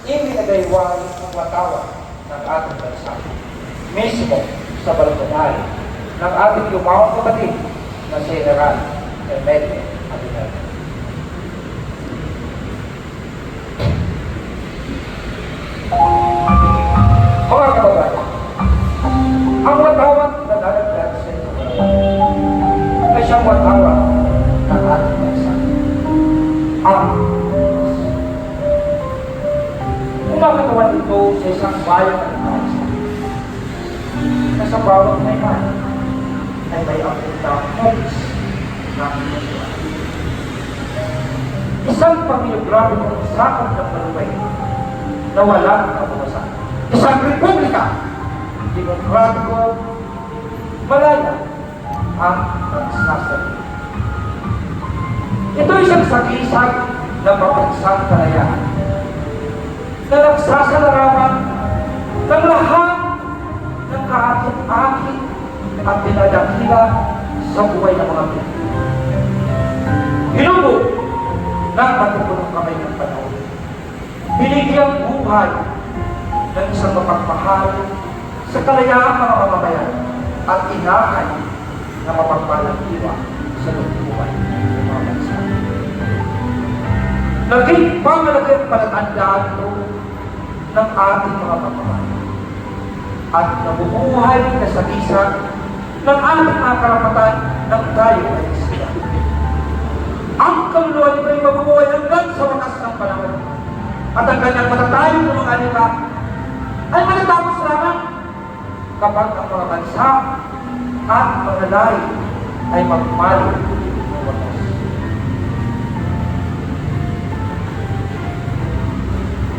Iminagaywang ang watawat ng ating bansa. Mismo sa balkonal ng ating yumawang kapatid na si General Emilio Aguinaldo. Mga kababayan, ang watawat na daragdag sa inyo ay siyang watawat ng ating bansa. Kumakatawan ito sa isang bayan ng bansa na sa bawat may man ay may aking na hopes na inusuan. Isang pamilyografikong sakop ng paluway na walang kabukasan. Isang republika, demokratiko, malaya ang nagsasali. Ito isang sagisag ng mapagsang kalayaan na nagsasalarawan ng lahat ng kaakit-akit at dinadakila sa buhay ng mga Pilipino. Hinubog ng matupunong kamay ng panahon. Binigyang buhay ng isang mapagmahal sa kalayaang mga mamamayan at inahay na mapagpalang iwa sa lungkuhan ng mga bansa. Naging pangalagang palatandaan ito ng ating mga mamamayan at nabubuhay na sa isa ng ating mga karapatan ng tayo ay isla. Ang kaluluwa nito ay mabubuhay hanggang sa wakas ng panahon at ang kanyang matatayong ng mga alika ay matatapos lamang kapag ang mga bansa at mga lahi ay magmali ng wakas.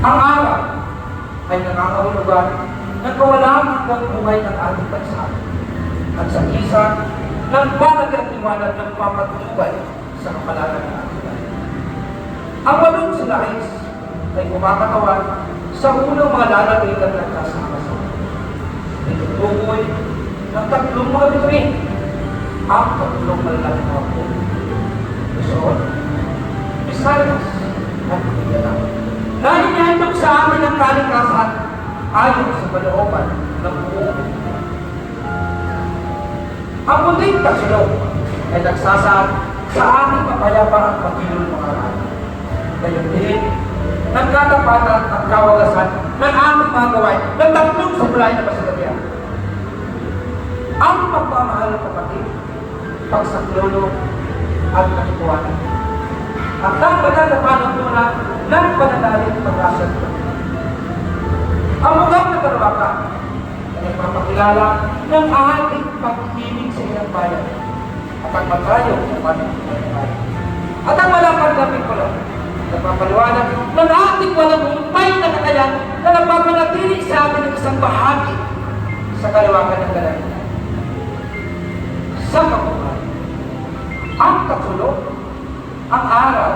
Ang araw ay nangangahulugan ng kawalang hanggang buhay ng ating bansa at sa isa ng balagang liwanag ng papatubay sa kapalaran ng ating bansa. Ang walong sulais ay kumakatawan sa unang mga lalawigan ng kasama-sama. Itutukoy ng tatlong mga bituin, ang tatlong malalaking mga puno. Luzon, Visayas, at Mindanao. Na inihandog sa amin ang kalikasan ayon sa kalooban ng buong. Ang muling kasulong ay nagsasaad sa ating mapayapang pagkilol mga araw. Ngayon din, ng katapatan at kawagasan ng aming mga gawain ng tatlong supply na masigatian. Ang pagmamahal ng kapatid, pagsaklolo at katipuanan. At ang banal na panuntunan ng pananalig pag-asal. Ang mukhang na karawakan ay nagpapakilala ng ating pag-ibig sa ilang bayan at ang magayong sa panuntunan. At ang malapad na pikulo nagpapaliwanag ng ating walang humpay na kakayan na nagpapanatili sa atin ng isang bahagi sa kalawakan ng galangan. Sa kabuhay, ang katulog, ang araw,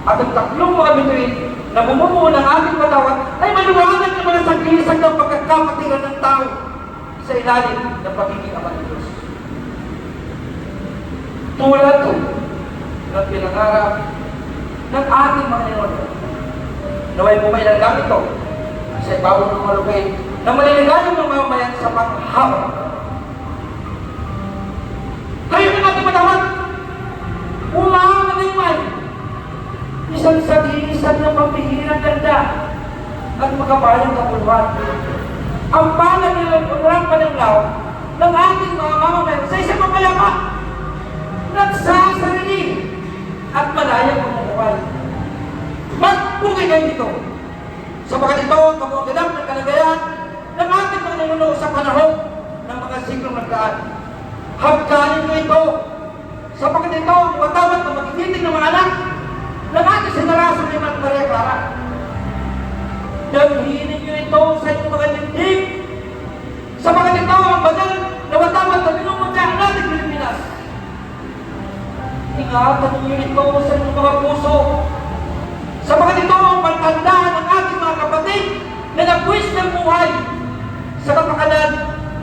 at ang tatlong mga bituin na bumubuo ng ating patawat ay maliwanag na mga sagisag ng pagkakapatiran ng tao sa ilalim ng pagiging ama ng Diyos. Tulad ng pinangarap ng ating mga ninuno. Naway po may nanggamit ito sa ibabaw ng malugay na maliligayan ng mamamayan sa panghabang. Kayo na natin matawag. Umangalimay. Isang sagisan ng pambihirang ganda at makabayang kapuluhan. Ang panang nilang pananglaw ng ating mga mamamayan sa isang mapayapa. Nagsasarili at malayang pamumuhay. Magpugay kayo dito. Sapagat ito ang kabuganap ng kalagayan ng ating mga ninuno sa panahon ng mga siklong nagdaan. Hagkanin nyo ito. Sapagat ito ang watawat na magiging ng mga anak ng ating sinarasan ni Maria Clara. Damhinin nyo ito sa inyong mga dibdib. Sapagat ito ang banal na watawat na binumutya ang ating Pilipinas. Ingatan ninyo ito sa inyong mga puso. Sapagat ito ang pagtandaan ng ating mga kapatid na nagwis ng buhay sa kapakanan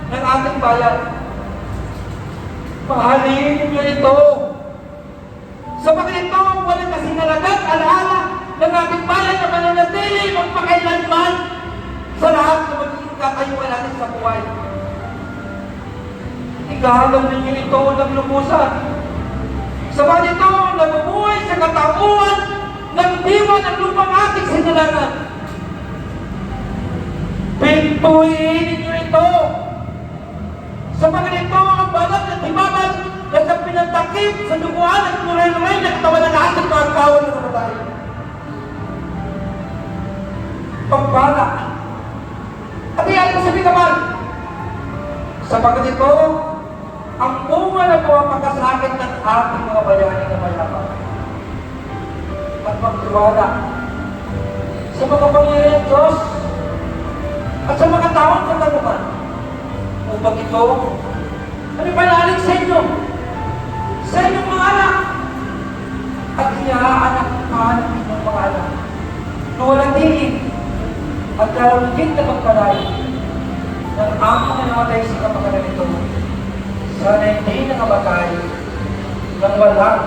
ng ating bayan. Mahalin ninyo ito. Sapagat ito ang walang kasinalagang alaala ng ating bayan na mananatili magpakailan buhay. Igahalan ninyo ito ng lubusan. Sabagat ito nabubuhay sa katauhan ng diwa ng lupang ating sinilangan. Pintuin ninyo ito. Sabagat ito ang balat at himaman na sa pinagtakip sa duguan at luray-luray na katawan ng ating mga kawan ng babae. Pagpala. At iyan ko sa binaman. Sabagat ito, ang bunga na pumapagkasakit ng ating mga bayani na mayaman. At magtiwala sa mga pangyayari ng Diyos at sa mga taong katanungan upang ito ay panalig sa inyo, sa inyong mga anak at inaanak ng inyong mga anak na walang tingin at lalunggit na pagpalayo ng aming na namatay sa kapakanan ito. Sana hindi nakamatay ng walang